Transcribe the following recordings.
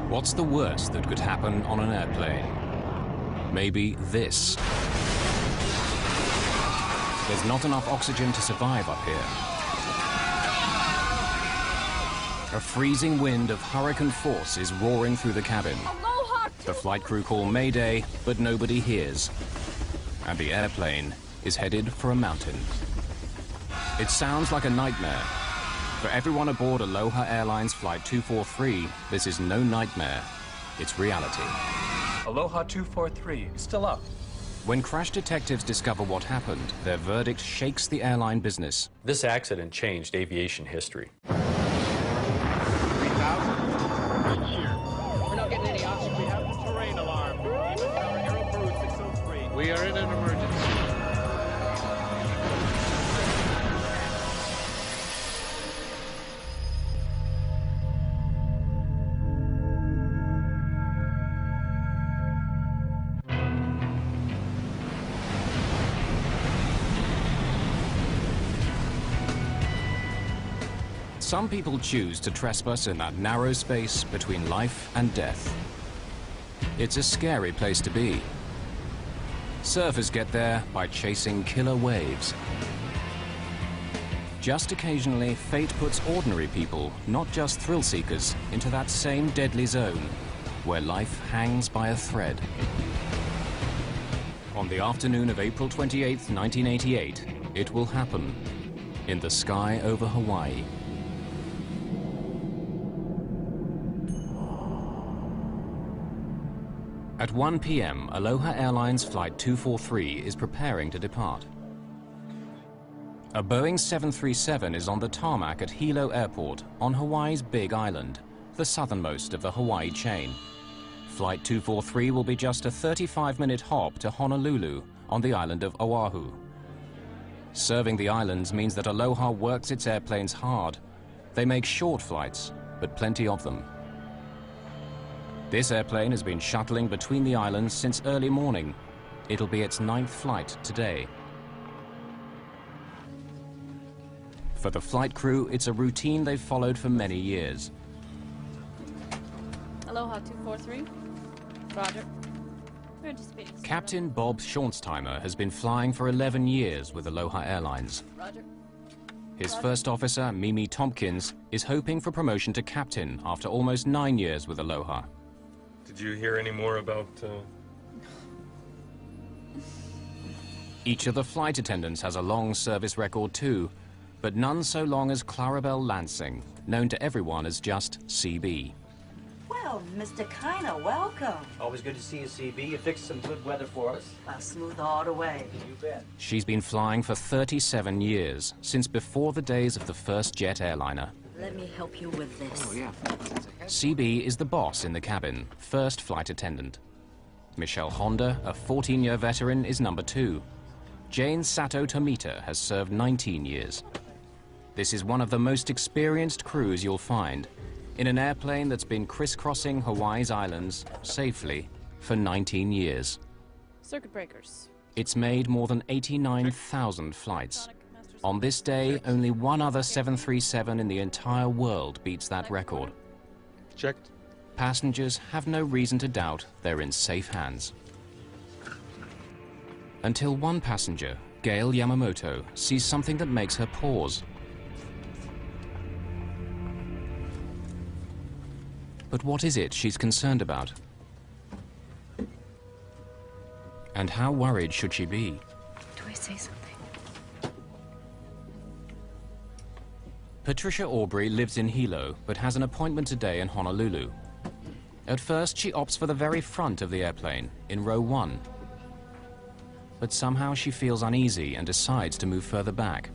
What's the worst that could happen on an airplane? Maybe this. There's not enough oxygen to survive up here. A freezing wind of hurricane force is roaring through the cabin. Aloha! The flight crew call Mayday, but nobody hears. And the airplane is headed for a mountain. It sounds like a nightmare. For everyone aboard Aloha Airlines Flight 243, this is no nightmare. It's reality. Aloha 243 is still up. When crash detectives discover what happened, their verdict shakes the airline business. This accident changed aviation history. 3,000. Good year. We're not getting any oxygen. We have the terrain alarm. Aero Peru 603. We are in an emergency. Some people choose to trespass in that narrow space between life and death. It's a scary place to be. Surfers get there by chasing killer waves. Just occasionally, fate puts ordinary people, not just thrill seekers, into that same deadly zone, where life hangs by a thread. On the afternoon of April 28, 1988, it will happen in the sky over Hawaii. At 1 p.m., Aloha Airlines Flight 243 is preparing to depart. A Boeing 737 is on the tarmac at Hilo Airport on Hawaii's Big Island, the southernmost of the Hawaii chain. Flight 243 will be just a 35-minute hop to Honolulu on the island of Oahu. Serving the islands means that Aloha works its airplanes hard. They make short flights, but plenty of them. This airplane has been shuttling between the islands since early morning. It'll be its 9th flight today. For the flight crew, it's a routine they've followed for many years. Aloha 243. Roger. We're anticipating. Captain Bob Schornsteimer has been flying for 11 years with Aloha Airlines. Roger. His first officer, Mimi Tompkins, is hoping for promotion to captain after almost 9 years with Aloha. Did you hear any more about... Each of the flight attendants has a long service record too, but none so long as Clarabelle Lansing, known to everyone as just CB. Well, Mr. Kiner, welcome. Always good to see you, CB. You fixed some good weather for us. Smooth all the way. You bet. She's been flying for 37 years, since before the days of the first jet airliner. Let me help you with this. Oh, yeah. CB is the boss in the cabin, first flight attendant. Michelle Honda, a 14-year veteran, is number 2. Jane Sato Tomita has served 19 years. This is one of the most experienced crews you'll find in an airplane that's been crisscrossing Hawaii's islands safely for 19 years. Circuit breakers. It's made more than 89,000 flights. On this day, only one other 737 in the entire world beats that record. Checked. Passengers have no reason to doubt they're in safe hands. Until one passenger, Gail Yamamoto, sees something that makes her pause. But what is it she's concerned about? And how worried should she be? Do I say something? Patricia Aubrey lives in Hilo, but has an appointment today in Honolulu. At first, she opts for the very front of the airplane, in row 1. But somehow she feels uneasy and decides to move further back.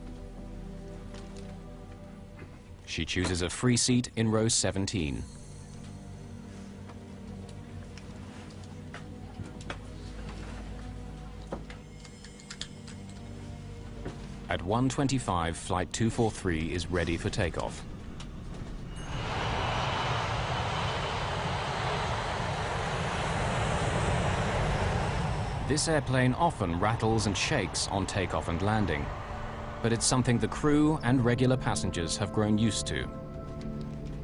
She chooses a free seat in row 17. At 1:25, Flight 243 is ready for takeoff. This airplane often rattles and shakes on takeoff and landing, but it's something the crew and regular passengers have grown used to.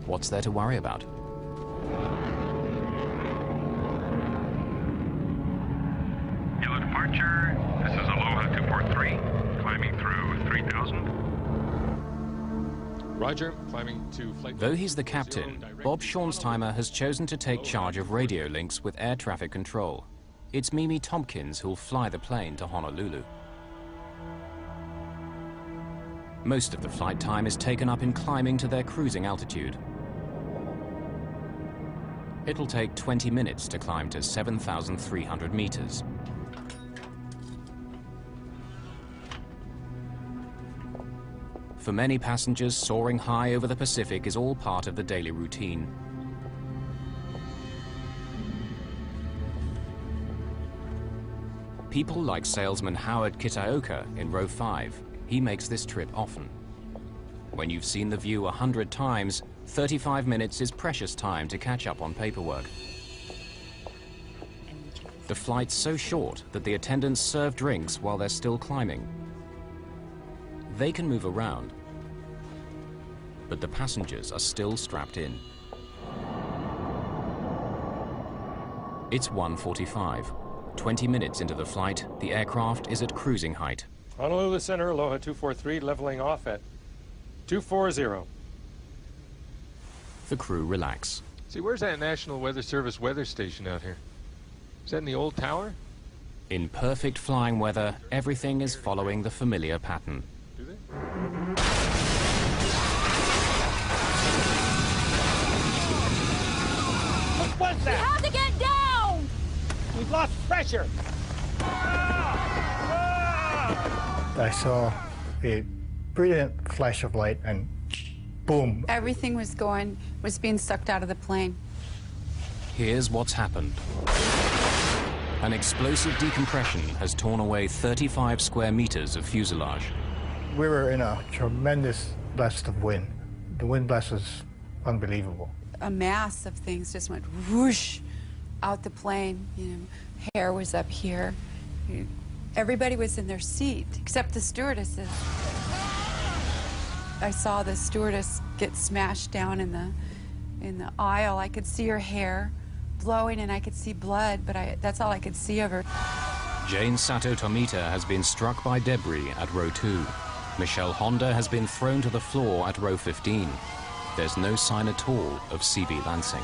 What's there to worry about? departure. This is Aloha 243, climbing through 3000. Roger, climbing to flight. Though he's the captain, Bob Schornsteimer has chosen to take charge of radio links with air traffic control. It's Mimi Tompkins who'll fly the plane to Honolulu. Most of the flight time is taken up in climbing to their cruising altitude. It'll take 20 minutes to climb to 7,300 meters. For many passengers, soaring high over the Pacific is all part of the daily routine. People like salesman Howard Kitaoka in row 5. He makes this trip often. When you've seen the view 100 times, 35 minutes is precious time to catch up on paperwork. The flight's so short that the attendants serve drinks while they're still climbing. They can move around, but the passengers are still strapped in. It's 1:45. 20 minutes into the flight, the aircraft is at cruising height. Honolulu Center, Aloha 243, leveling off at 240. The crew relax. See, where's that National Weather Service weather station out here? Is that in the old tower? In perfect flying weather, everything is following the familiar pattern. Do they? What was We that? have to get down! We've lost pressure. I saw a brilliant flash of light and boom. Everything was being sucked out of the plane. Here's what's happened. An explosive decompression has torn away 35 square meters of fuselage. We were in a tremendous blast of wind. The wind blast was unbelievable. A mass of things just went whoosh out the plane. You know, hair was up here. Everybody was in their seat except the stewardesses. I saw the stewardess get smashed down in the aisle. I could see her hair blowing and I could see blood, but that's all I could see of her. Jane Sato Tomita has been struck by debris at row 2. Michelle Honda has been thrown to the floor at row 15. There's no sign at all of C.B. Lansing.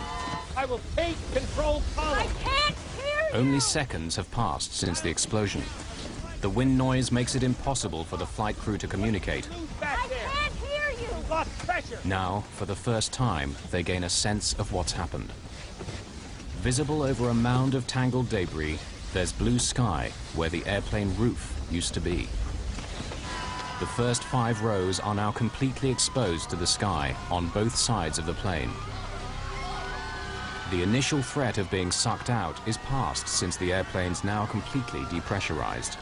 I will take control column. I can't hear you! Only seconds have passed since the explosion. The wind noise makes it impossible for the flight crew to communicate. Move back I there. can't hear you! We've lost pressure. Now, for the first time, they gain a sense of what's happened. Visible over a mound of tangled debris, there's blue sky where the airplane roof used to be. The first 5 rows are now completely exposed to the sky on both sides of the plane. The initial threat of being sucked out is past since the airplane's now completely depressurized.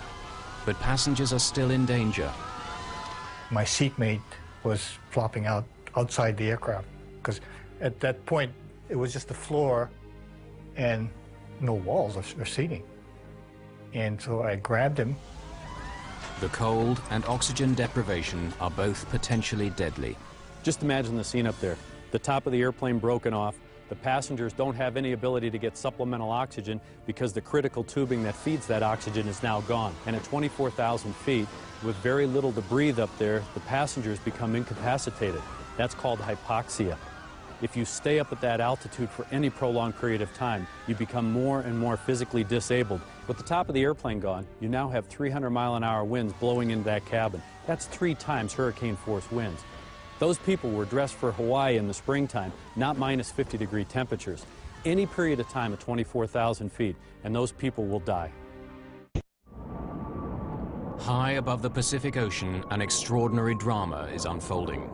But passengers are still in danger. My seatmate was flopping outside the aircraft because at that point it was just the floor and no walls or seating. And so I grabbed him. The cold and oxygen deprivation are both potentially deadly. Just imagine the scene up there. The top of the airplane broken off. The passengers don't have any ability to get supplemental oxygen because the critical tubing that feeds that oxygen is now gone. And at 24,000 feet, with very little to breathe up there, the passengers become incapacitated. That's called hypoxia. If you stay up at that altitude for any prolonged period of time, you become more and more physically disabled. With the top of the airplane gone, you now have 300-mile-an-hour winds blowing into that cabin. That's 3 times hurricane-force winds. Those people were dressed for Hawaii in the springtime, not minus 50-degree temperatures. Any period of time at 24,000 feet, and those people will die. High above the Pacific Ocean, an extraordinary drama is unfolding.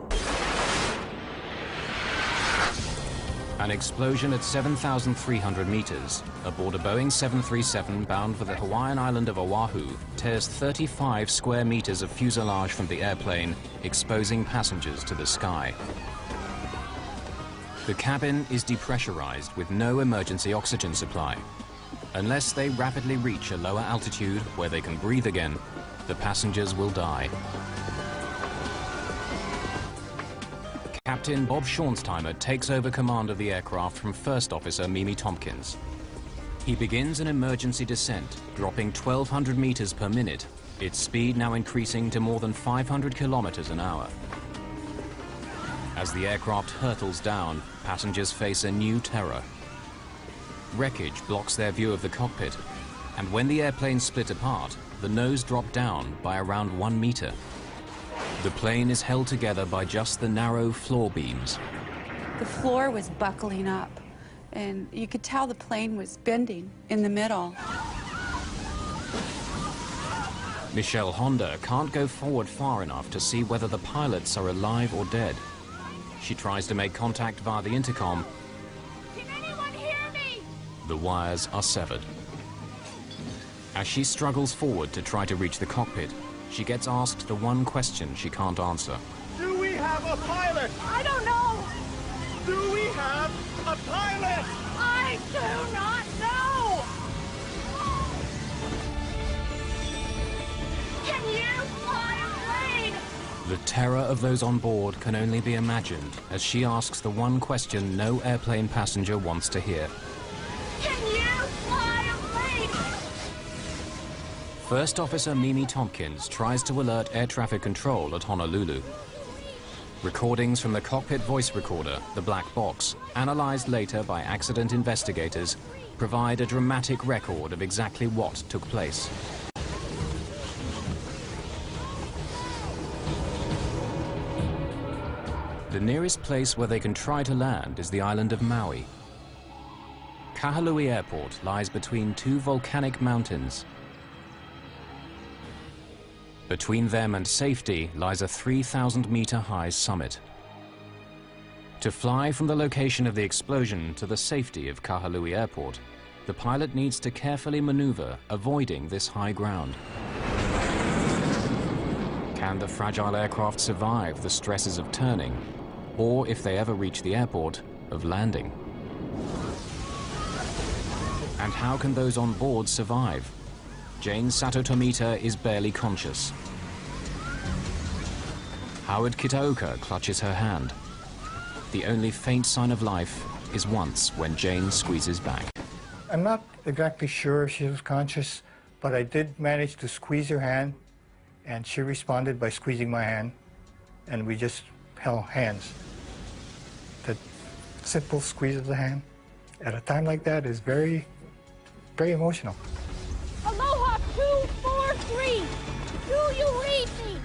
An explosion at 7,300 meters aboard a Boeing 737 bound for the Hawaiian island of Oahu tears 35 square meters of fuselage from the airplane, exposing passengers to the sky. The cabin is depressurized with no emergency oxygen supply. Unless they rapidly reach a lower altitude where they can breathe again, the passengers will die. Captain Bob Schornsteimer takes over command of the aircraft from First Officer Mimi Tompkins. He begins an emergency descent, dropping 1,200 meters per minute, its speed now increasing to more than 500 kilometers an hour. As the aircraft hurtles down, passengers face a new terror. Wreckage blocks their view of the cockpit, and when the airplane split apart, the nose dropped down by around 1 meter. The plane is held together by just the narrow floor beams. The floor was buckling up, and you could tell the plane was bending in the middle. Michelle Honda can't go forward far enough to see whether the pilots are alive or dead. She tries to make contact via the intercom. Can anyone hear me? The wires are severed. As she struggles forward to try to reach the cockpit, she gets asked the one question she can't answer. Do we have a pilot? I don't know. Do we have a pilot? I do not know. Can you fly a plane? The terror of those on board can only be imagined as she asks the one question no airplane passenger wants to hear. Can you fly a plane? First Officer Mimi Tompkins tries to alert air traffic control at Honolulu. Recordings from the cockpit voice recorder, the black box, analyzed later by accident investigators, provide a dramatic record of exactly what took place. The nearest place where they can try to land is the island of Maui. Kahului Airport lies between two volcanic mountains. Between them and safety lies a 3,000-meter-high summit. To fly from the location of the explosion to the safety of Kahului Airport, the pilot needs to carefully maneuver, avoiding this high ground. Can the fragile aircraft survive the stresses of turning, or, if they ever reach the airport, of landing? And how can those on board survive? Jane Sato Tomita is barely conscious. Howard Kitaoka clutches her hand. The only faint sign of life is once when Jane squeezes back. I'm not exactly sure if she was conscious, but I did manage to squeeze her hand, and she responded by squeezing my hand, and we just held hands. That simple squeeze of the hand at a time like that is very, very emotional. Aloha 243. Do you read me?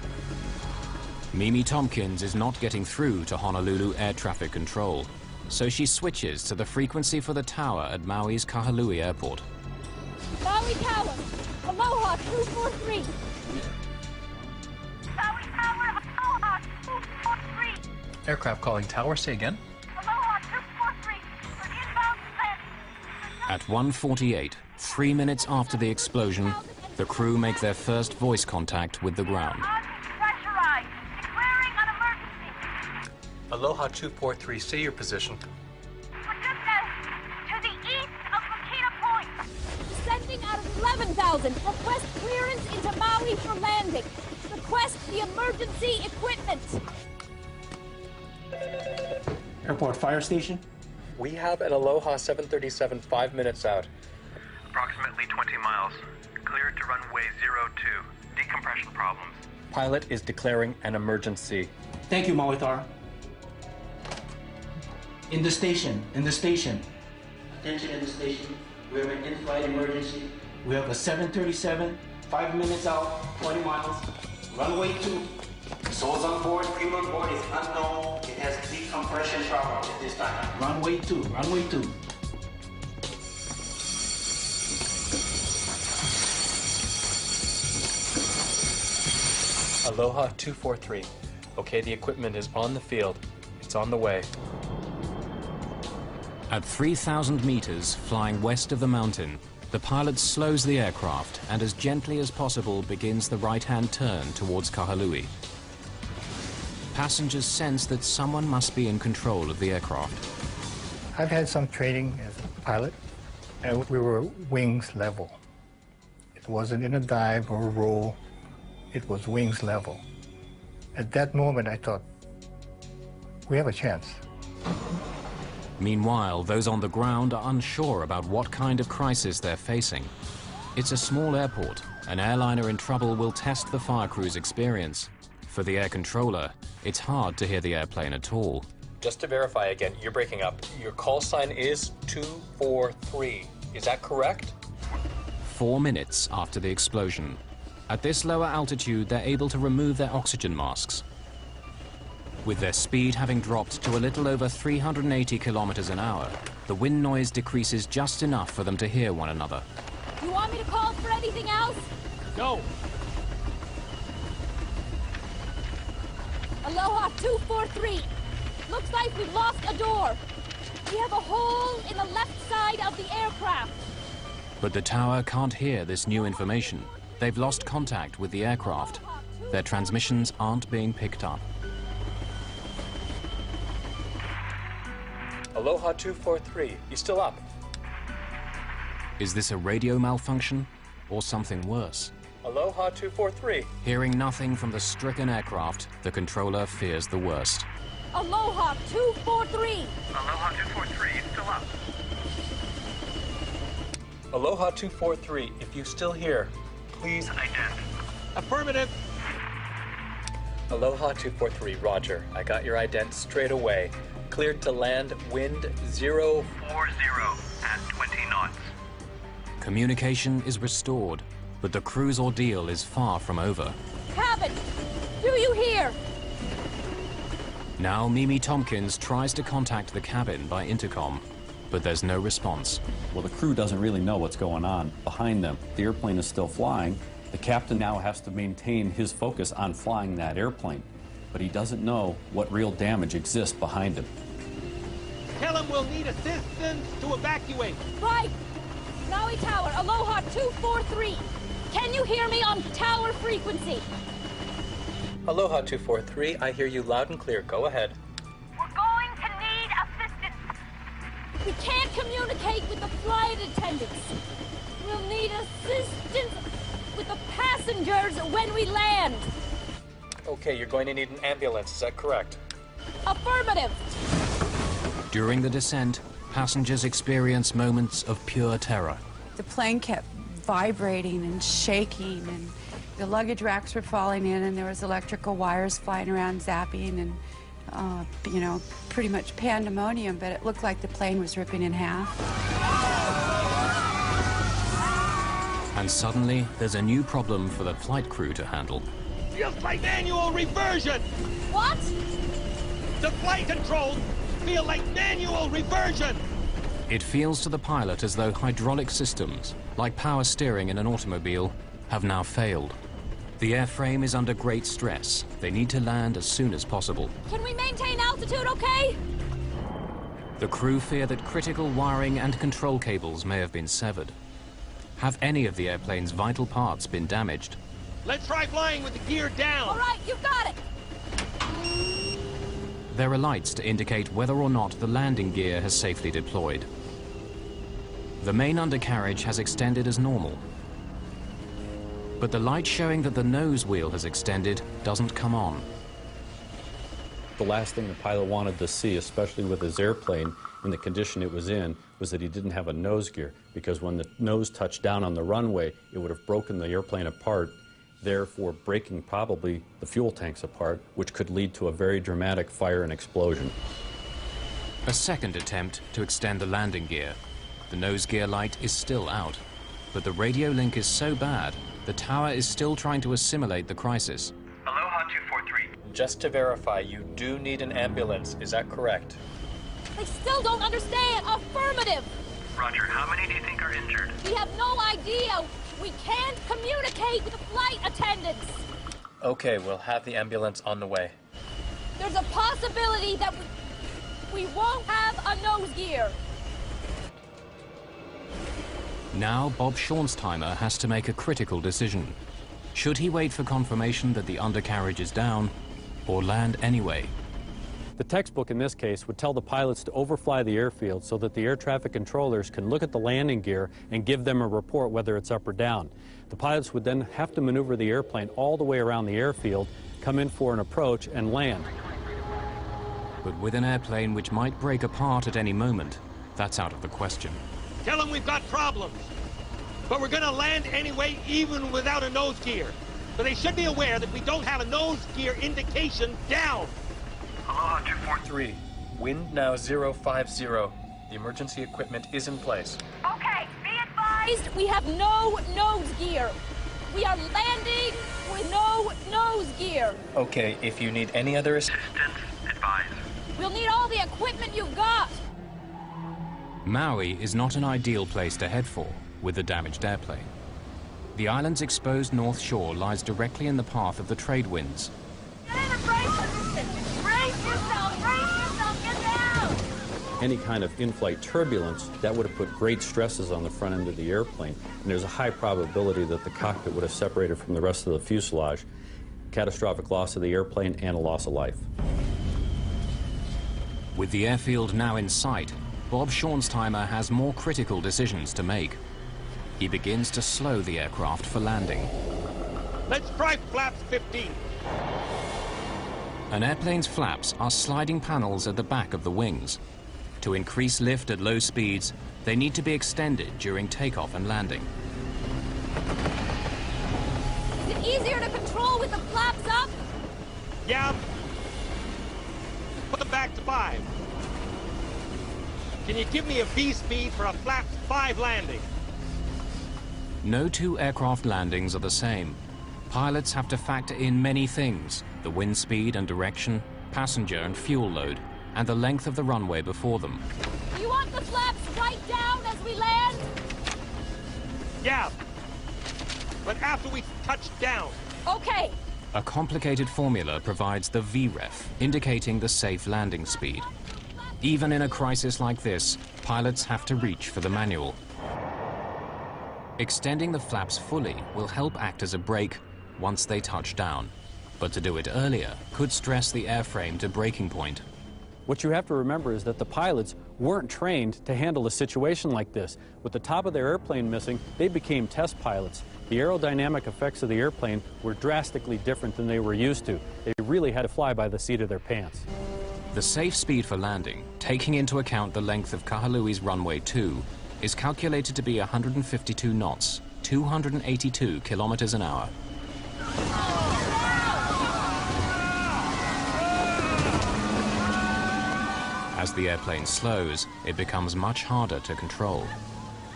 Mimi Tompkins is not getting through to Honolulu Air Traffic Control, so she switches to the frequency for the tower at Maui's Kahului Airport. Maui Tower. Aloha 243. Maui Tower. Aloha 243. Aircraft calling tower. Say again. Aloha 243. For inbound descent. At 1:48, 3 minutes after the explosion, the crew make their first voice contact with the ground. Pressurized. Declaring an emergency. Aloha 243. Say your position. For goodness, to the east of Makita Point. Descending out of 11,000. Request clearance into Maui for landing. Request the emergency equipment. Airport fire station? We have an Aloha 737 5 minutes out. Approximately 20 miles. Cleared to runway 02. Decompression problems. Pilot is declaring an emergency. Thank you, Mawithar. In the station. Attention in the station. We have an in-flight emergency. We have a 737, 5 minutes out, 20 miles. Runway 2. Souls on board, crew on board is unknown. It has decompression problem at this time. Runway 2. Aloha 243. Okay, the equipment is on the field. It's on the way. At 3,000 meters, flying west of the mountain, the pilot slows the aircraft and as gently as possible begins the right-hand turn towards Kahului. Passengers sense that someone must be in control of the aircraft. I've had some training as a pilot, and we were wings level. It wasn't in a dive or a roll. It was wings level. At that moment, I thought, we have a chance. Meanwhile, those on the ground are unsure about what kind of crisis they're facing. It's a small airport. An airliner in trouble will test the fire crew's experience. For the air controller, it's hard to hear the airplane at all. Just to verify again, you're breaking up. Your call sign is 243. Is that correct? 4 minutes after the explosion. At this lower altitude, they're able to remove their oxygen masks. With their speed having dropped to a little over 380 kilometers an hour, the wind noise decreases just enough for them to hear one another. Do you want me to call for anything else? No. Aloha 243. Looks like we've lost a door. We have a hole in the left side of the aircraft. But the tower can't hear this new information. They've lost contact with the aircraft. Their transmissions aren't being picked up. Aloha 243, you still up? Is this a radio malfunction or something worse? Aloha 243. Hearing nothing from the stricken aircraft, the controller fears the worst. Aloha 243. Aloha 243, still up. Aloha 243, if you still hear, please ident. Affirmative. Aloha 243, roger. I got your ident straight away. Cleared to land, wind 040 at 20 knots. Communication is restored, but the crew's ordeal is far from over. Cabin, do you hear? Now Mimi Tompkins tries to contact the cabin by intercom, but there's no response. Well, the crew doesn't really know what's going on behind them. The airplane is still flying. The captain now has to maintain his focus on flying that airplane, but he doesn't know what real damage exists behind him. Tell him we'll need assistance to evacuate. Right. Maui Tower, Aloha 243. Can you hear me on tower frequency? Aloha 243, I hear you loud and clear. Go ahead. We're going to need assistance. We can't communicate with the flight attendants. We'll need assistance with the passengers when we land. Okay, you're going to need an ambulance, is that correct? Affirmative. During the descent, passengers experience moments of pure terror. The plane kept vibrating and shaking, and the luggage racks were falling in, and there was electrical wires flying around zapping, and you know, pretty much pandemonium, but it looked like the plane was ripping in half. And suddenly, there's a new problem for the flight crew to handle. Feels like manual reversion. What? The flight controls feel like manual reversion. It feels to the pilot as though hydraulic systems, like power steering in an automobile, have now failed. The airframe is under great stress. They need to land as soon as possible. Can we maintain altitude okay? The crew fear that critical wiring and control cables may have been severed. Have any of the airplane's vital parts been damaged? Let's try flying with the gear down. All right, you got it. There are lights to indicate whether or not the landing gear has safely deployed. The main undercarriage has extended as normal. But the light showing that the nose wheel has extended doesn't come on. The last thing the pilot wanted to see, especially with his airplane in the condition it was in, was that he didn't have a nose gear, because when the nose touched down on the runway, it would have broken the airplane apart, therefore breaking probably the fuel tanks apart, which could lead to a very dramatic fire and explosion. A second attempt to extend the landing gear. The nose gear light is still out, but the radio link is so bad, the tower is still trying to assimilate the crisis. Aloha 243. Just to verify, you do need an ambulance, is that correct? They still don't understand. Affirmative. Roger, how many do you think are injured? We have no idea. We can't communicate with the flight attendants. Okay, we'll have the ambulance on the way. There's a possibility that we won't have a nose gear. Now Bob Schornsteimer has to make a critical decision. Should he wait for confirmation that the undercarriage is down, or land anyway? The textbook in this case would tell the pilots to overfly the airfield so that the air traffic controllers can look at the landing gear and give them a report whether it's up or down. The pilots would then have to maneuver the airplane all the way around the airfield, come in for an approach, and land. But with an airplane which might break apart at any moment, that's out of the question. Tell them we've got problems. But we're gonna land anyway, even without a nose gear. So they should be aware that we don't have a nose gear indication down. Aloha 243. Wind now 050. The emergency equipment is in place. Okay, be advised, we have no nose gear. We are landing with no nose gear. Okay, if you need any other assistance, advise. We'll need all the equipment you've got. Maui is not an ideal place to head for with the damaged airplane. The island's exposed north shore lies directly in the path of the trade winds. Get in a brace position. Brace yourself, get down. Any kind of in-flight turbulence, that would have put great stresses on the front end of the airplane, and there's a high probability that the cockpit would have separated from the rest of the fuselage, catastrophic loss of the airplane, and a loss of life. With the airfield now in sight, Bob Schornsteimer has more critical decisions to make. He begins to slow the aircraft for landing. Let's try flaps 15. An airplane's flaps are sliding panels at the back of the wings. To increase lift at low speeds, they need to be extended during takeoff and landing. Is it easier to control with the flaps up? Yeah. Put them back to 5. Can you give me a V speed for a flaps 5 landing? No two aircraft landings are the same. Pilots have to factor in many things: the wind speed and direction, passenger and fuel load, and the length of the runway before them. You want the flaps right down as we land? Yeah. But after we touch down. Okay. A complicated formula provides the VREF, indicating the safe landing speed. Even in a crisis like this, pilots have to reach for the manual. Extending the flaps fully will help act as a brake once they touch down. But to do it earlier could stress the airframe to breaking point. What you have to remember is that the pilots weren't trained to handle a situation like this. With the top of their airplane missing, they became test pilots. The aerodynamic effects of the airplane were drastically different than they were used to. They really had to fly by the seat of their pants. The safe speed for landing, taking into account the length of Kahalui's runway 2, is calculated to be 152 knots, 282 kilometers an hour. As the airplane slows, it becomes much harder to control.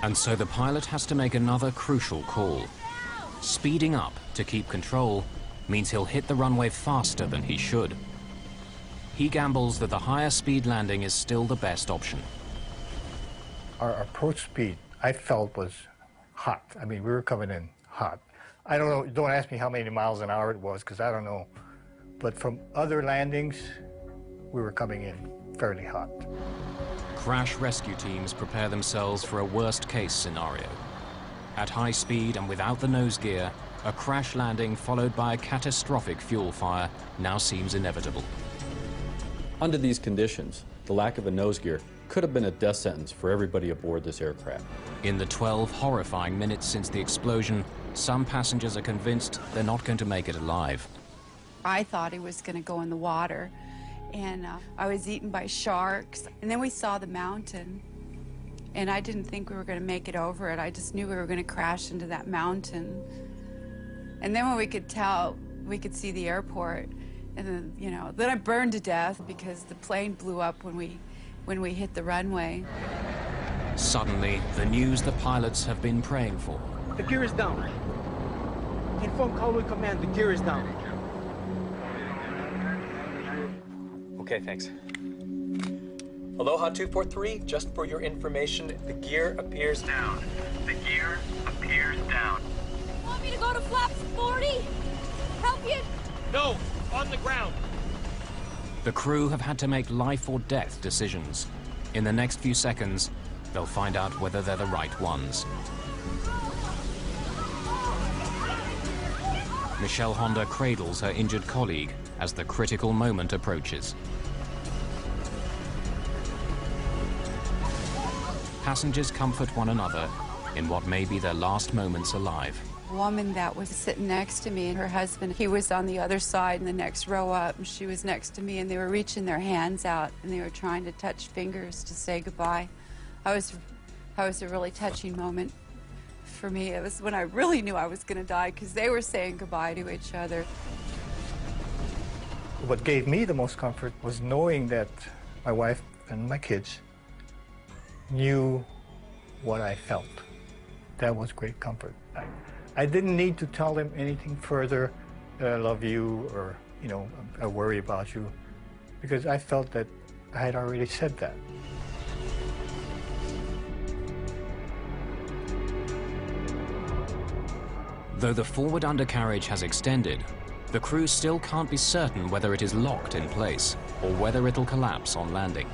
And so the pilot has to make another crucial call. Speeding up to keep control means he'll hit the runway faster than he should. He gambles that the higher speed landing is still the best option. Our approach speed, I felt, was hot. I mean, we were coming in hot. I don't know, don't ask me how many miles an hour it was, because I don't know. But from other landings, we were coming in fairly hot. Crash rescue teams prepare themselves for a worst-case scenario. At high speed and without the nose gear, a crash landing followed by a catastrophic fuel fire now seems inevitable. Under these conditions, the lack of a nose gear could have been a death sentence for everybody aboard this aircraft. In the 12 horrifying minutes since the explosion, some passengers are convinced they're not going to make it alive. I thought he was going to go in the water, and I was eaten by sharks. And then we saw the mountain, and I didn't think we were going to make it over it. I just knew we were going to crash into that mountain. And then when we could tell, we could see the airport, and then, you know, then I burned to death because the plane blew up when we hit the runway. Suddenly, the news the pilots have been praying for. The gear is down. Inform Kahalui Command, the gear is down. Okay, thanks. Aloha 243, just for your information, the gear appears down. The gear appears down. Want me to go to flaps 40? Help you? No, on the ground. The crew have had to make life or death decisions. In the next few seconds, they'll find out whether they're the right ones. Michelle Honda cradles her injured colleague as the critical moment approaches. Passengers comfort one another in what may be their last moments alive. woman that was sitting next to me, and her husband, he was on the other side in the next row up, and she was next to me, and they were reaching their hands out, and they were trying to touch fingers to say goodbye. That was a really touching moment for me. It was when I really knew I was going to die, because they were saying goodbye to each other. What gave me the most comfort was knowing that my wife and my kids knew what I felt. That was great comfort. I didn't need to tell them anything further, that I love you or, you know, I worry about you, because I felt that I had already said that. Though the forward undercarriage has extended, the crew still can't be certain whether it is locked in place or whether it'll collapse on landing.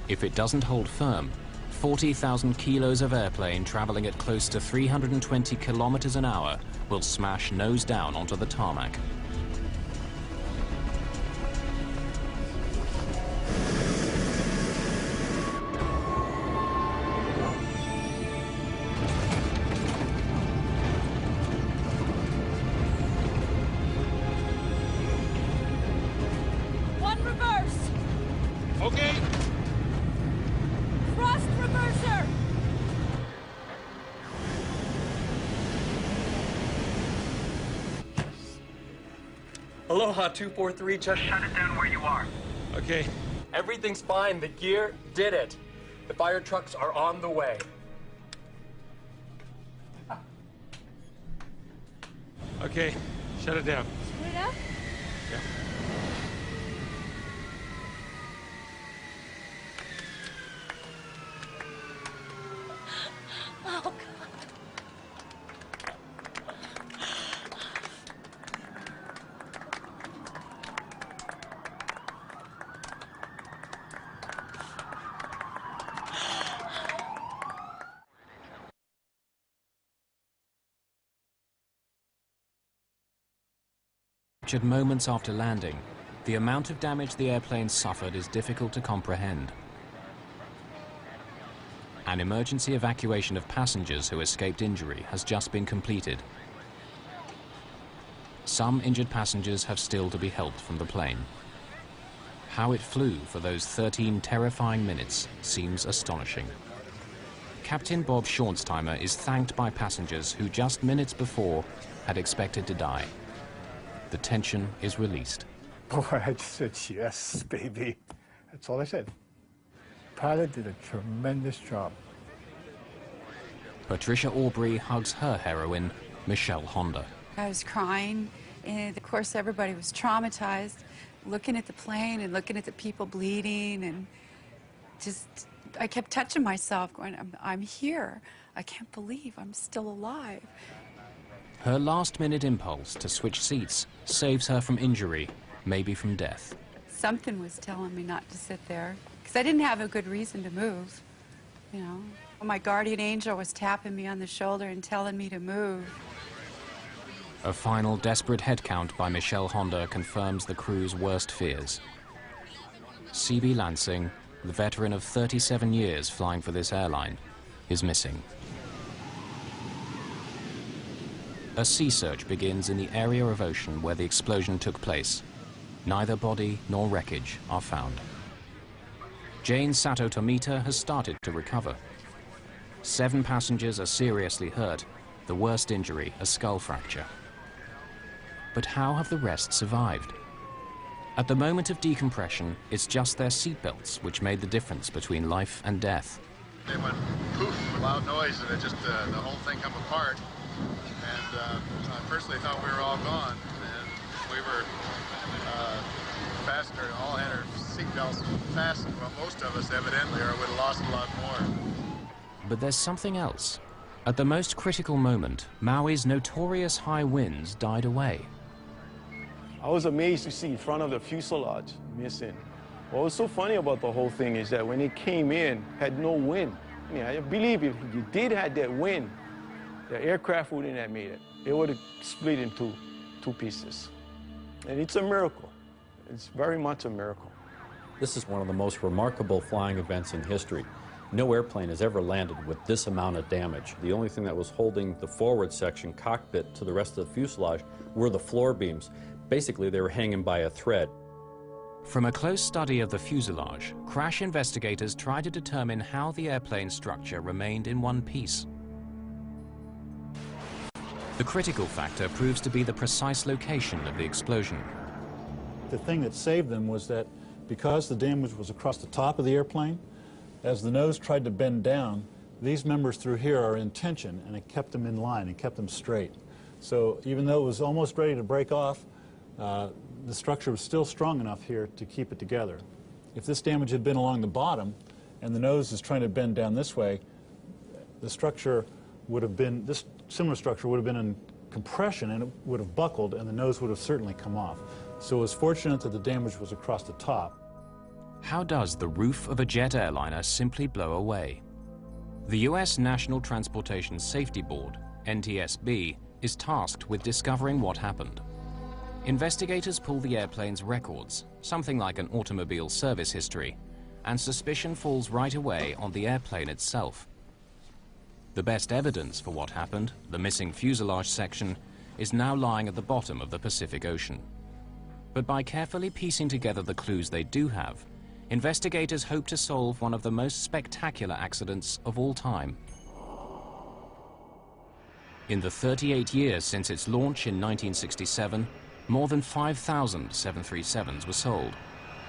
If it doesn't hold firm, 40,000 kilos of airplane traveling at close to 320 kilometers an hour will smash nose down onto the tarmac. One reverse! Okay. Thrust reverser! Aloha 243, just Shut it down where you are. Okay. everything's fine. The gear did it. The fire trucks are on the way. Okay, shut it down. Shut it up? Yeah. Oh, God. Captured moments after landing, the amount of damage the airplane suffered is difficult to comprehend. An emergency evacuation of passengers who escaped injury has just been completed. Some injured passengers have still to be helped from the plane. How it flew for those 13 terrifying minutes seems astonishing. Captain Bob Schornsteimer is thanked by passengers who just minutes before had expected to die. The tension is released. Boy, I just said, yes, baby. That's all I said. Pilot did a tremendous job. Patricia Aubrey hugs her heroine, Michelle Honda. I was crying, and of course everybody was traumatized, looking at the plane and looking at the people bleeding, and just, I kept touching myself, going, I'm here. I can't believe I'm still alive. Her last-minute impulse to switch seats saves her from injury, maybe from death. Something was telling me not to sit there, because I didn't have a good reason to move, you know. My guardian angel was tapping me on the shoulder and telling me to move. A final desperate head count by Michelle Honda confirms the crew's worst fears. C.B. Lansing, the veteran of 37 years flying for this airline, is missing. A sea search begins in the area of ocean where the explosion took place. Neither body nor wreckage are found. Jane Sato Tomita has started to recover. 7 passengers are seriously hurt, the worst injury a skull fracture. But how have the rest survived? At the moment of decompression, it's just their seatbelts which made the difference between life and death. They went poof, a loud noise, and it just, the whole thing come apart. And first they thought we were all gone, and we were fastened, all had our seatbelts fastened, well, most of us evidently, or would have lost a lot more. But there's something else. At the most critical moment, Maui's notorious high winds died away. I was amazed to see in front of the fuselage missing. What was so funny about the whole thing is that when it came in, had no wind. I mean, I believe if you did have that wind, the aircraft wouldn't have made it. It would have split into 2 pieces. And it's a miracle. It's very much a miracle. This is one of the most remarkable flying events in history. No airplane has ever landed with this amount of damage. The only thing that was holding the forward section cockpit to the rest of the fuselage were the floor beams. Basically, they were hanging by a thread. From a close study of the fuselage, crash investigators tried to determine how the airplane structure remained in one piece. The critical factor proves to be the precise location of the explosion. The thing that saved them was that because the damage was across the top of the airplane, as the nose tried to bend down, these members through here are in tension, and it kept them in line and kept them straight. So even though it was almost ready to break off, the structure was still strong enough here to keep it together. If this damage had been along the bottom and the nose is trying to bend down this way, the structure would have been, this similar structure would have been in compression and it would have buckled and the nose would have certainly come off. So it was fortunate that the damage was across the top. How does the roof of a jet airliner simply blow away? The U.S. National Transportation Safety Board, NTSB, is tasked with discovering what happened. Investigators pull the airplane's records, something like an automobile service history, and suspicion falls right away on the airplane itself. The best evidence for what happened, the missing fuselage section, is now lying at the bottom of the Pacific Ocean. But by carefully piecing together the clues they do have, investigators hope to solve one of the most spectacular accidents of all time. In the 38 years since its launch in 1967, more than 5,000 737s were sold.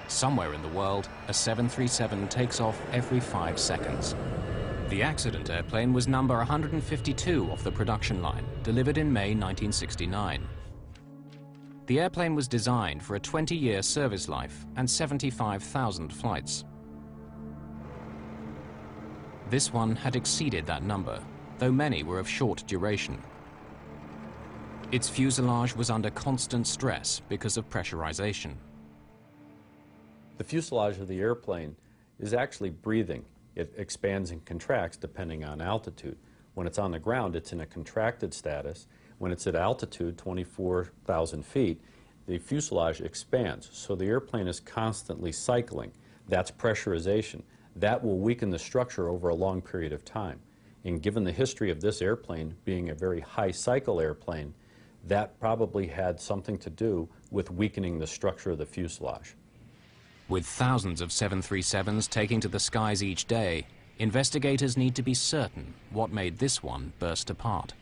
Somewhere in the world, a 737 takes off every 5 seconds. The accident airplane was number 152 off the production line, delivered in May 1969. The airplane was designed for a 20-year service life and 75,000 flights. This one had exceeded that number, though many were of short duration. Its fuselage was under constant stress because of pressurization. The fuselage of the airplane is actually breathing. It expands and contracts depending on altitude. When it's on the ground, it's in a contracted status. When it's at altitude, 24,000 feet, the fuselage expands. So the airplane is constantly cycling. That's pressurization. That will weaken the structure over a long period of time. And given the history of this airplane being a very high cycle airplane, that probably had something to do with weakening the structure of the fuselage. With thousands of 737s taking to the skies each day, investigators need to be certain what made this one burst apart.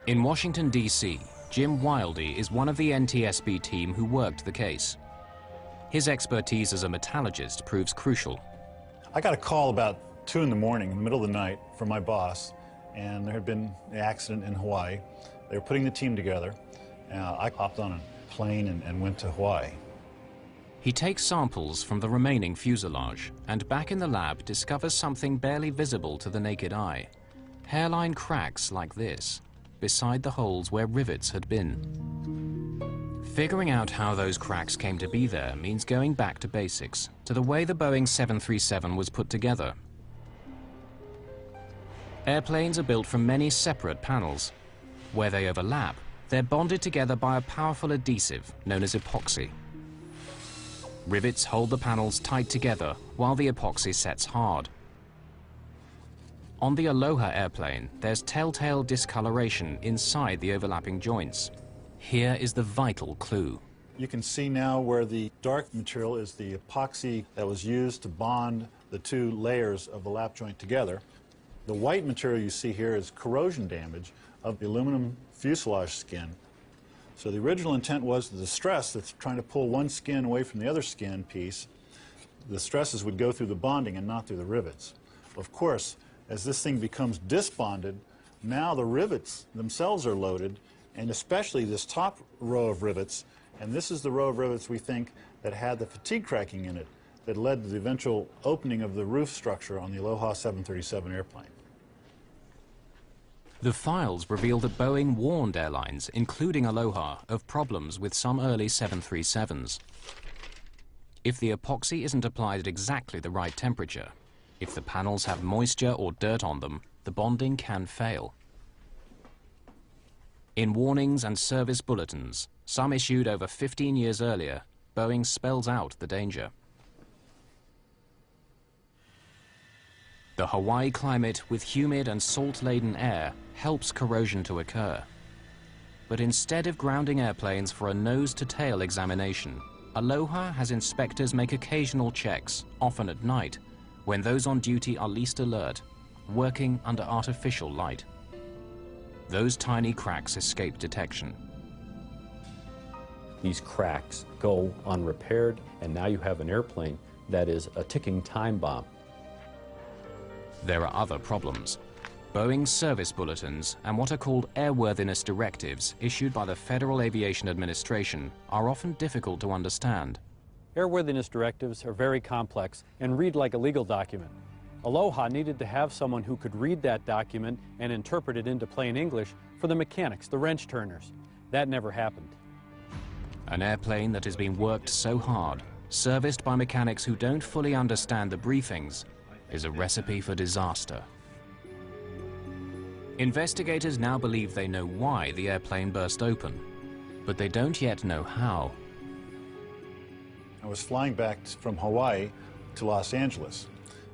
In Washington, D.C., Jim Wildey is one of the NTSB team who worked the case. His expertise as a metallurgist proves crucial. I got a call about 2 in the morning, in the middle of the night, from my boss, and there had been an accident in Hawaii. They were putting the team together. I hopped on a plane and went to Hawaii. He takes samples from the remaining fuselage and back in the lab discovers something barely visible to the naked eye. Hairline cracks like this, beside the holes where rivets had been. Figuring out how those cracks came to be there means going back to basics, to the way the Boeing 737 was put together. Airplanes are built from many separate panels. Where they overlap, they're bonded together by a powerful adhesive known as epoxy. Rivets hold the panels tight together while the epoxy sets hard. On the Aloha airplane, there's telltale discoloration inside the overlapping joints. Here is the vital clue. You can see now where the dark material is the epoxy that was used to bond the 2 layers of the lap joint together. The white material you see here is corrosion damage of the aluminum fuselage skin. So the original intent was that the stress that's trying to pull one skin away from the other skin piece, the stresses would go through the bonding and not through the rivets. Of course, as this thing becomes disbonded, now the rivets themselves are loaded, and especially this top row of rivets, and this is the row of rivets we think that had the fatigue cracking in it that led to the eventual opening of the roof structure on the Aloha 737 airplane. The files reveal that Boeing warned airlines, including Aloha, of problems with some early 737s. If the epoxy isn't applied at exactly the right temperature, if the panels have moisture or dirt on them, the bonding can fail. In warnings and service bulletins, some issued over 15 years earlier, Boeing spells out the danger. The Hawaii climate with humid and salt-laden air helps corrosion to occur. But instead of grounding airplanes for a nose-to-tail examination, Aloha has inspectors make occasional checks, often at night, when those on duty are least alert, working under artificial light. Those tiny cracks escape detection. These cracks go unrepaired, and now you have an airplane that is a ticking time bomb. There are other problems. Boeing's service bulletins and what are called airworthiness directives issued by the Federal Aviation Administration are often difficult to understand. Airworthiness directives are very complex and read like a legal document. Aloha needed to have someone who could read that document and interpret it into plain English for the mechanics, the wrench turners. That never happened. An airplane that has been worked so hard, serviced by mechanics who don't fully understand the briefings, is a recipe for disaster. Investigators now believe they know why the airplane burst open, but they don't yet know how. I was flying back from Hawaii to Los Angeles,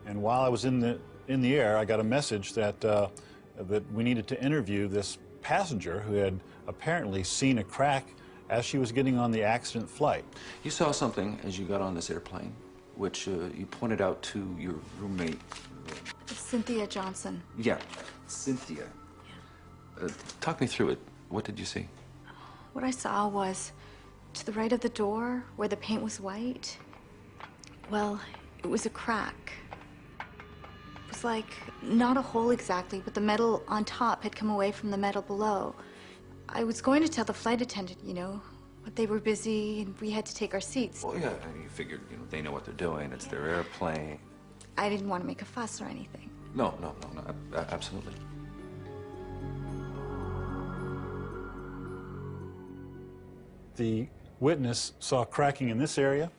and while I was in the air, I got a message that that we needed to interview this passenger who had apparently seen a crack as she was getting on the accident flight. You saw something as you got on this airplane, which you pointed out to your roommate. Cynthia Johnson. Yeah, Cynthia. Talk me through it. What did you see? What I saw was to the right of the door, where the paint was white, well, it was a crack. It was like, not a hole exactly, but the metal on top had come away from the metal below. I was going to tell the flight attendant, you know, but they were busy and we had to take our seats. Well, yeah, you figured, you know, they know what they're doing. It's their airplane. I didn't want to make a fuss or anything. No, absolutely. The witness saw cracking in this area,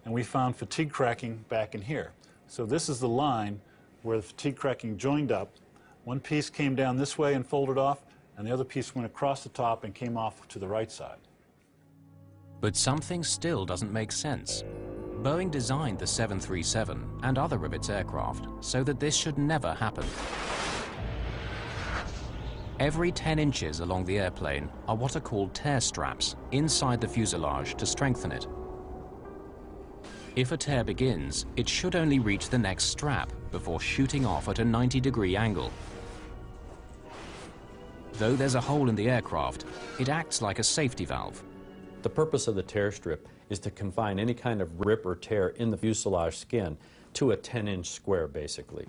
and we found fatigue cracking back in here. So this is the line where the fatigue cracking joined up. One piece came down this way and folded off, and the other piece went across the top and came off to the right side. But something still doesn't make sense. Boeing designed the 737 and other of its aircraft so that this should never happen. Every 10 inches along the airplane are what are called tear straps inside the fuselage to strengthen it. If a tear begins, it should only reach the next strap before shooting off at a 90-degree angle. Though there's a hole in the aircraft, it acts like a safety valve. The purpose of the tear strip is to confine any kind of rip or tear in the fuselage skin to a 10-inch square, basically.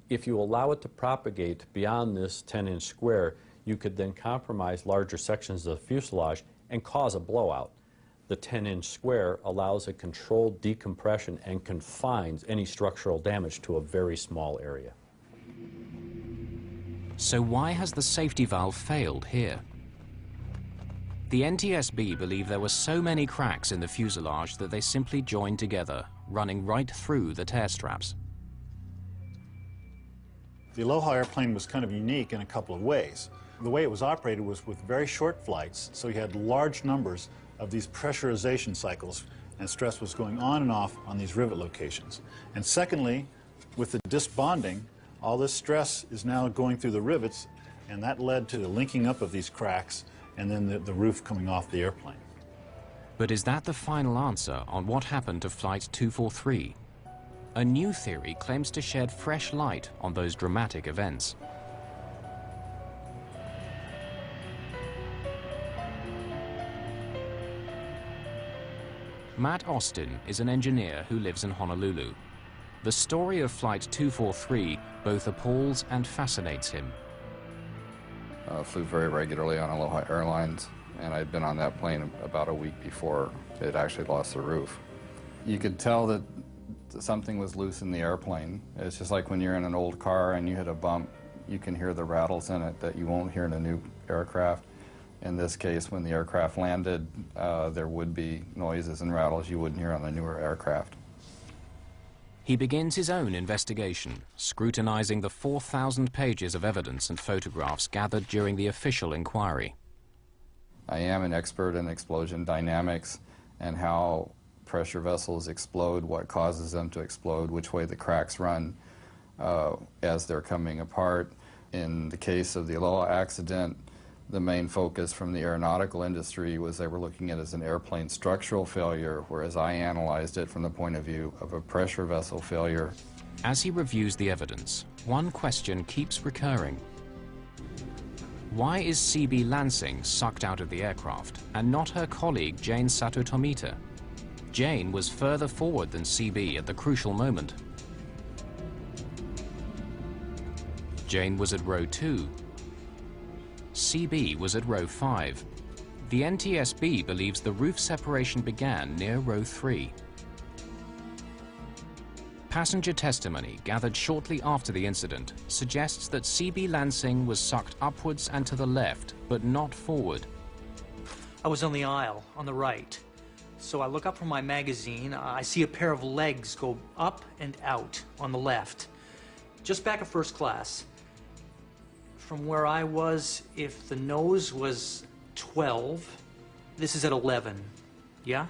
If you allow it to propagate beyond this 10-inch square, you could then compromise larger sections of the fuselage and cause a blowout. The 10-inch square allows a controlled decompression and confines any structural damage to a very small area. So why has the safety valve failed here? The NTSB believe there were so many cracks in the fuselage that they simply joined together, running right through the tear straps. The Aloha airplane was kind of unique in a couple of ways. The way it was operated was with very short flights, so you had large numbers of these pressurization cycles, and stress was going on and off on these rivet locations. And secondly, with the disc bonding, all this stress is now going through the rivets, and that led to the linking up of these cracks and then the roof coming off the airplane. But is that the final answer on what happened to Flight 243? A new theory claims to shed fresh light on those dramatic events. Matt Austin is an engineer who lives in Honolulu. The story of Flight 243 both appalls and fascinates him. Flew very regularly on Aloha Airlines, and I'd been on that plane about a week before it actually lost the roof. You could tell that something was loose in the airplane. It's just like when you're in an old car and you hit a bump, you can hear the rattles in it that you won't hear in a new aircraft. In this case, when the aircraft landed, there would be noises and rattles you wouldn't hear on a newer aircraft. He begins his own investigation, scrutinizing the 4,000 pages of evidence and photographs gathered during the official inquiry. I am an expert in explosion dynamics and how pressure vessels explode, what causes them to explode, which way the cracks run. as they're coming apart. In the case of the Aloha accident, the main focus from the aeronautical industry was they were looking at it as an airplane structural failure, whereas I analyzed it from the point of view of a pressure vessel failure. As he reviews the evidence, one question keeps recurring. Why is CB Lansing sucked out of the aircraft and not her colleague Jane Sato Tomita? Jane was further forward than CB at the crucial moment. Jane was at row 2. CB was at row 5. The NTSB believes the roof separation began near row 3. Passenger testimony gathered shortly after the incident suggests that CB Lansing was sucked upwards and to the left, but not forward. I was on the aisle, on the right. So I look up from my magazine, I see a pair of legs go up and out on the left, just back of first class. From where I was, if the nose was 12, this is at 11, yeah?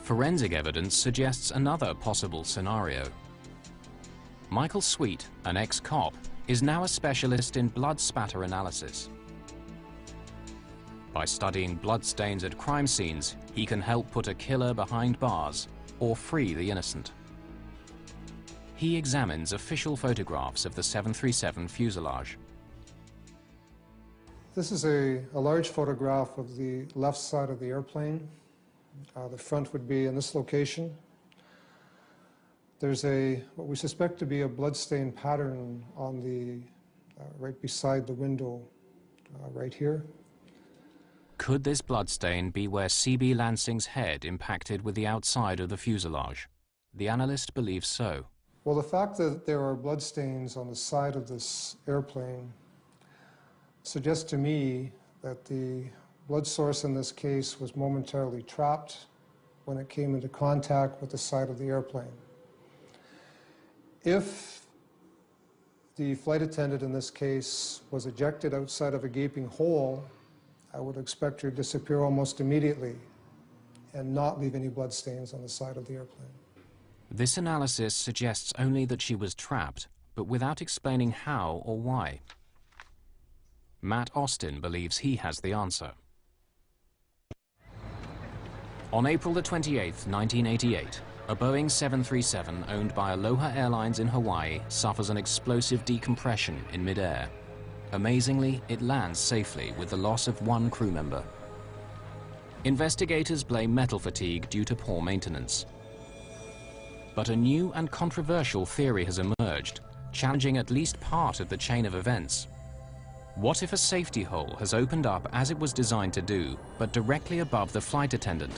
Forensic evidence suggests another possible scenario. Michael Sweet, an ex-cop, is now a specialist in blood spatter analysis. By studying bloodstains at crime scenes, he can help put a killer behind bars or free the innocent. He examines official photographs of the 737 fuselage. This is a large photograph of the left side of the airplane. The front would be in this location. There's what we suspect to be a bloodstain pattern on the right beside the window, right here. Could this bloodstain be where CB Lansing's head impacted with the outside of the fuselage? The analyst believes so. Well, the fact that there are bloodstains on the side of this airplane suggests to me that the blood source in this case was momentarily trapped when it came into contact with the side of the airplane. If the flight attendant in this case was ejected outside of a gaping hole, I would expect her to disappear almost immediately and not leave any bloodstains on the side of the airplane. This analysis suggests only that she was trapped, but without explaining how or why. Matt Austin believes he has the answer. On April the 28th, 1988, a Boeing 737 owned by Aloha Airlines in Hawaii suffers an explosive decompression in midair. Amazingly, it lands safely with the loss of one crew member. Investigators blame metal fatigue due to poor maintenance. But a new and controversial theory has emerged, challenging at least part of the chain of events. What if a safety hole has opened up as it was designed to do, but directly above the flight attendant?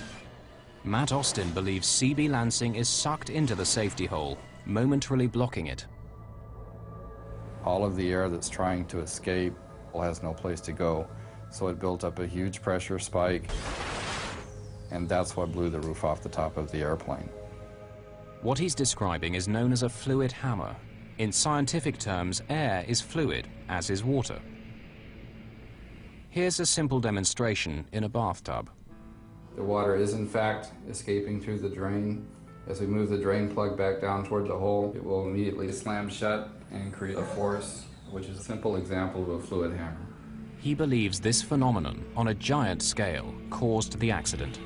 Matt Austin believes CB Lansing is sucked into the safety hole, momentarily blocking it. All of the air that's trying to escape has no place to go, so it built up a huge pressure spike, and that's what blew the roof off the top of the airplane. What he's describing is known as a fluid hammer. In scientific terms, air is fluid, as is water. Here's a simple demonstration in a bathtub. The water is in fact escaping through the drain. As we move the drain plug back down toward the hole, it will immediately slam shut and create a force, which is a simple example of a fluid hammer. He believes this phenomenon, on a giant scale, caused the accident.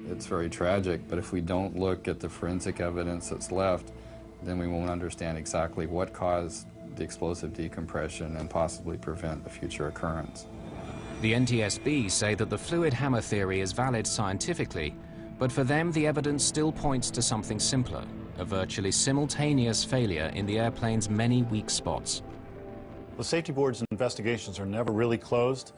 It's very tragic, but if we don't look at the forensic evidence that's left, then we won't understand exactly what caused the explosive decompression and possibly prevent a future occurrence. The NTSB say that the fluid hammer theory is valid scientifically, but for them the evidence still points to something simpler, a virtually simultaneous failure in the airplane's many weak spots. The safety board's investigations are never really closed.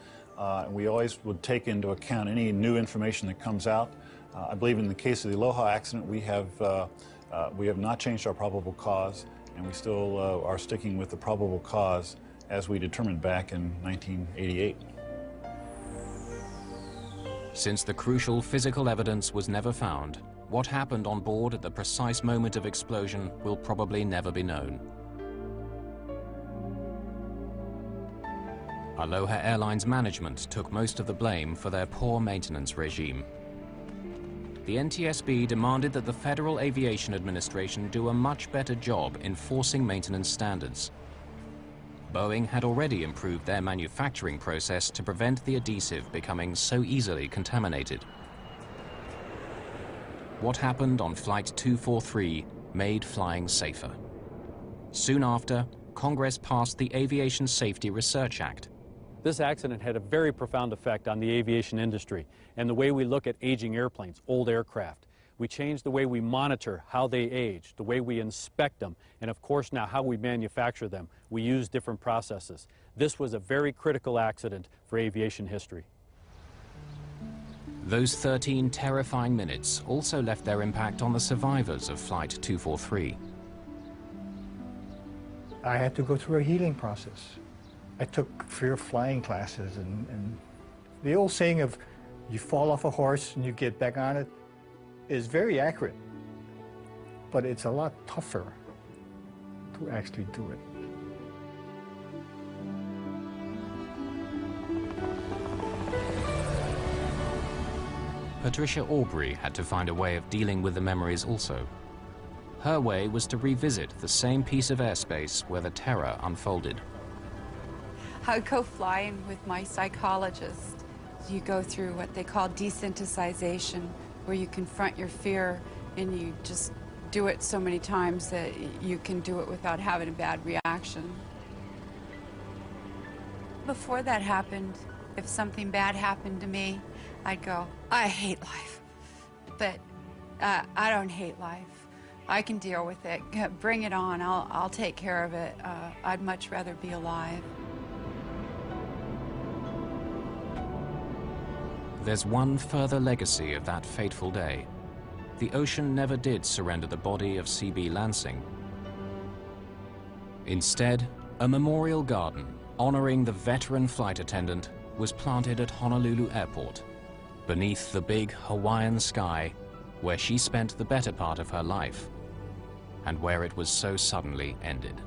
We always would take into account any new information that comes out. I believe in the case of the Aloha accident, we have not changed our probable cause, and we still are sticking with the probable cause as we determined back in 1988. Since the crucial physical evidence was never found, what happened on board at the precise moment of explosion will probably never be known. Aloha Airlines management took most of the blame for their poor maintenance regime. the NTSB demanded that the Federal Aviation Administration do a much better job enforcing maintenance standards. Boeing had already improved their manufacturing process to prevent the adhesive becoming so easily contaminated. What happened on Flight 243 made flying safer. Soon after, Congress passed the Aviation Safety Research Act. This accident had a very profound effect on the aviation industry and the way we look at aging airplanes, old aircraft. We changed the way we monitor how they age, the way we inspect them, and of course now how we manufacture them. We use different processes. This was a very critical accident for aviation history. Those 13 terrifying minutes also left their impact on the survivors of Flight 243. I had to go through a healing process. I took fear of flying classes, and the old saying of you fall off a horse and you get back on it is very accurate, but it's a lot tougher to actually do it. Patricia Aubrey had to find a way of dealing with the memories also. Her way was to revisit the same piece of airspace where the terror unfolded. I'd go flying with my psychologist. You go through what they call desensitization, where you confront your fear and you just do it so many times that you can do it without having a bad reaction. Before that happened, if something bad happened to me, I'd go, I hate life. But I don't hate life. I can deal with it. Bring it on. I'll take care of it. I'd much rather be alive. There's one further legacy of that fateful day. The ocean never did surrender the body of C.B. Lansing. Instead, a memorial garden honoring the veteran flight attendant was planted at Honolulu Airport, beneath the big Hawaiian sky where she spent the better part of her life, and where it was so suddenly ended.